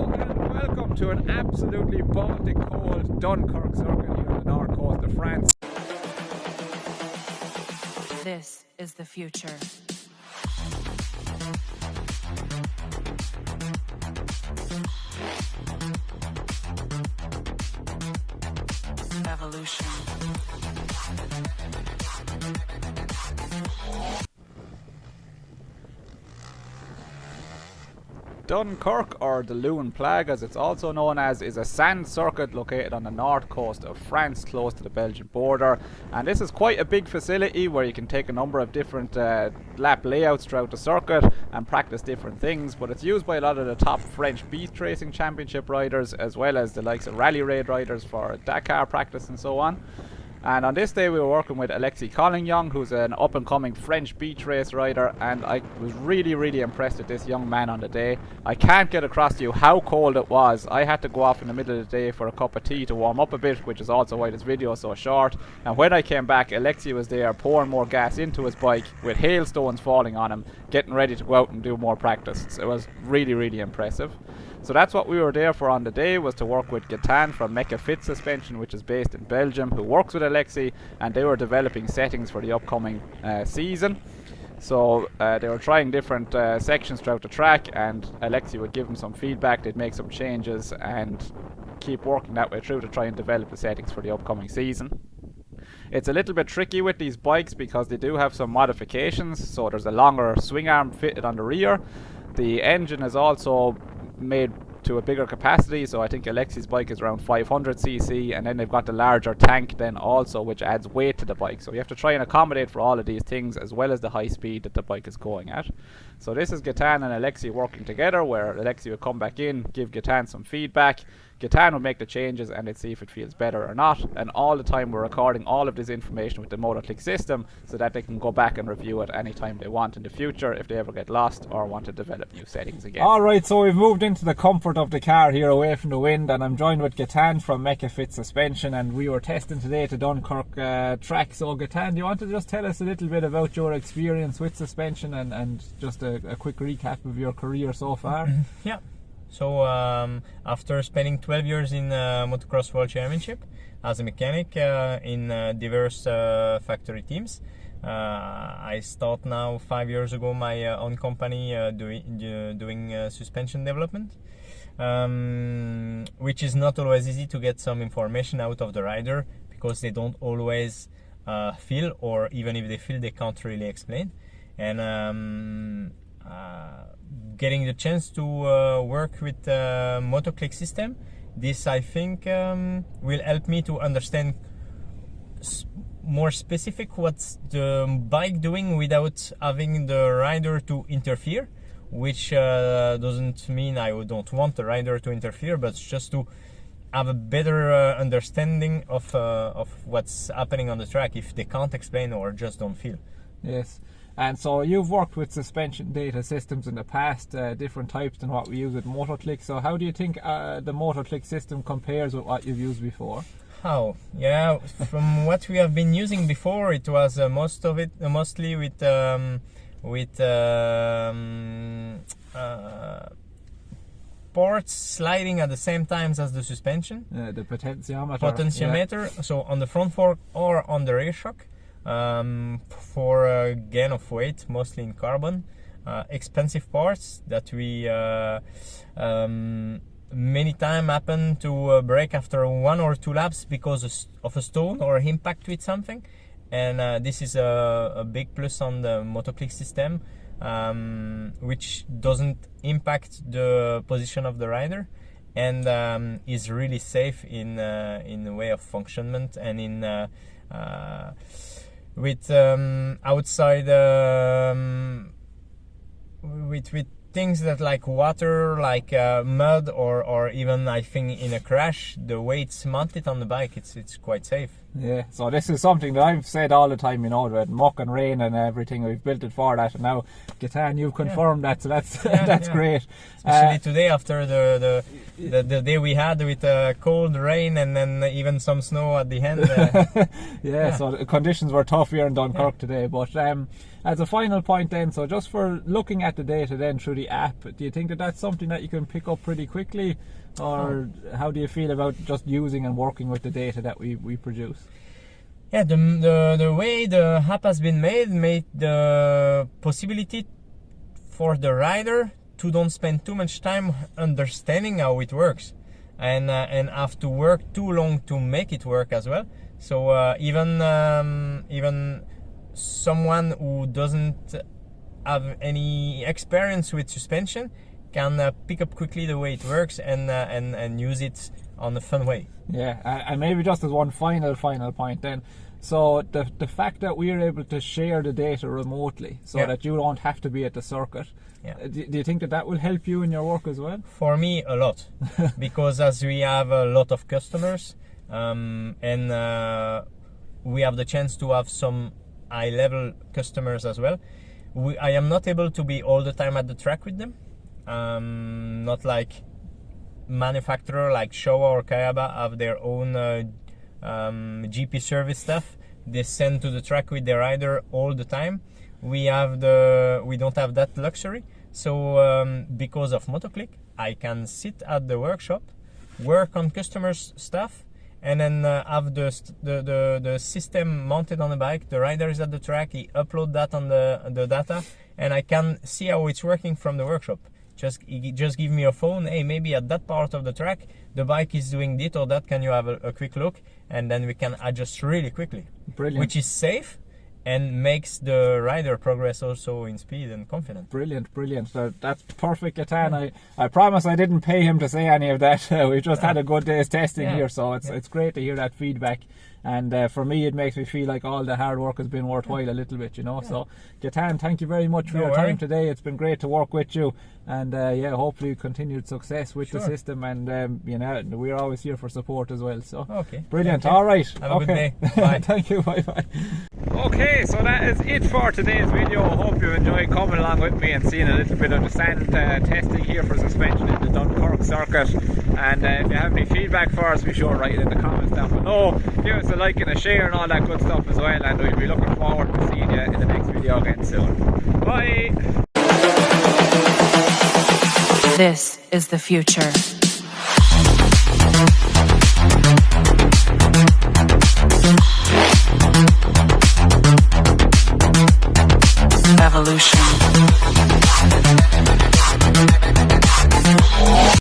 And welcome to an absolutely Baltic cold Dunkirk circuit here on the north coast of France. This is the future. Evolution. Dunkirk, or the Loon Plague as it's also known as, is a sand circuit located on the north coast of France, close to the Belgian border. And this is quite a big facility where you can take a number of different lap layouts throughout the circuit and practice different things. But it's used by a lot of the top French beast racing championship riders, as well as the likes of rally raid riders for Dakar practice and so on. And on this day we were working with Alexis Collignon, who's an up-and-coming French beach race rider, and I was really impressed with this young man on the day. I can't get across to you how cold it was. I had to go off in the middle of the day for a cup of tea to warm up a bit, which is also why this video is so short. And when I came back, Alexis was there pouring more gas into his bike with hailstones falling on him, getting ready to go out and do more practice. So it was really impressive. So that's what we were there for on the day, was to work with Geatan from Mecafit Suspension, which is based in Belgium, who works with Alexis, and they were developing settings for the upcoming season. So they were trying different sections throughout the track, and Alexis would give them some feedback, they'd make some changes and keep working that way through to try and develop the settings for the upcoming season. It's a little bit tricky with these bikes because they do have some modifications. So there's a longer swing arm fitted on the rear. The engine is also made to a bigger capacity, so I think Alexis' bike is around 500cc, and then they've got the larger tank then also, which adds weight to the bike. So you have to try and accommodate for all of these things, as well as the high speed that the bike is going at. So this is Geatan and Alexis working together, where Alexis would come back in, give Geatan some feedback. Geatan would make the changes and they'd see if it feels better or not, and all the time we're recording all of this information with the Motoclick system so that they can go back and review it anytime they want in the future if they ever get lost or want to develop new settings again. Alright, so we've moved into the comfort of the car here away from the wind, and I'm joined with Geatan from Mecafit Suspension, and we were testing today at the Dunkirk track. So Geatan, do you want to just tell us a little bit about your experience with suspension and just a quick recap of your career so far? Yeah. So after spending 12 years in Motocross World Championship as a mechanic in diverse factory teams, I start now 5 years ago my own company doing suspension development, which is not always easy to get some information out of the rider because they don't always feel, or even if they feel, they can't really explain. And getting the chance to work with Motoclick system, this I think will help me to understand more specific what's the bike doing without having the rider to interfere, which doesn't mean I don't want the rider to interfere, but just to have a better understanding of what's happening on the track if they can't explain or just don't feel. Yes. And so you've worked with suspension data systems in the past, different types than what we use with Motoclick. So how do you think the Motoclick system compares with what you've used before? How? Yeah, from what we have been using before, it was mostly with ports sliding at the same time as the suspension. The potentiometer. Potentiometer. Yeah. So on the front fork or on the rear shock. For gain of weight, mostly in carbon, expensive parts that we many times happen to break after 1 or 2 laps because of a stone or impact with something, and this is a big plus on the Motoclick system, which doesn't impact the position of the rider, and is really safe in the way of functionment and in with outside with things that like water, like mud, or even I think in a crash, the way it's mounted on the bike, it's quite safe. Yeah, so this is something that I've said all the time, you know, with muck and rain and everything, we've built it for that, and now Geatan, you've confirmed that, so that's great. Especially today after the day we had with cold rain and then even some snow at the end. So the conditions were tough here in Dunkirk today, but as a final point then, so just for looking at the data then through the app, do you think that that's something that you can pick up pretty quickly, or how do you feel about just using and working with the data that we produce? Yeah, the way the app has been made the possibility for the rider to don't spend too much time understanding how it works, and have to work too long to make it work as well. So even someone who doesn't have any experience with suspension can pick up quickly the way it works and use it on a fun way. Yeah, and maybe just as one final point then. So the fact that we're able to share the data remotely, so that you don't have to be at the circuit, do you think that will help you in your work as well? For me, a lot, because as we have a lot of customers, and we have the chance to have some high-level customers as well. I am not able to be all the time at the track with them. Not like manufacturer like Showa or Kayaba have their own GP service stuff. They send to the track with their rider all the time. We don't have that luxury. So because of MotoClick, I can sit at the workshop, work on customers' stuff, and then have the system mounted on the bike. The rider is at the track. He upload that on the data, and I can see how it's working from the workshop. Just give me a phone. Hey, maybe at that part of the track, the bike is doing this or that. Can you have a quick look? And then we can adjust really quickly. Brilliant. Which is safe and makes the rider progress also in speed and confident. Brilliant. So that's perfect, Geatan. I promise I didn't pay him to say any of that. We just had a good day's testing here, so it's great to hear that feedback. And for me, it makes me feel like all the hard work has been worthwhile a little bit, you know. So, Geatan, thank you very much for your time today. It's been great to work with you, and hopefully continued success with the system. And we're always here for support as well. So, brilliant. Okay. All right. Have a good day. Bye. Thank you. Bye. Okay, so that is it for today's video. I hope you enjoyed coming along with me and seeing a little bit of the sand testing here for suspension in the Dunkirk circuit. And if you have any feedback for us, be sure to write it in the comments down below. Give us a like and a share and all that good stuff as well, and we'll be looking forward to seeing you in the next video again soon. Bye! This is the future.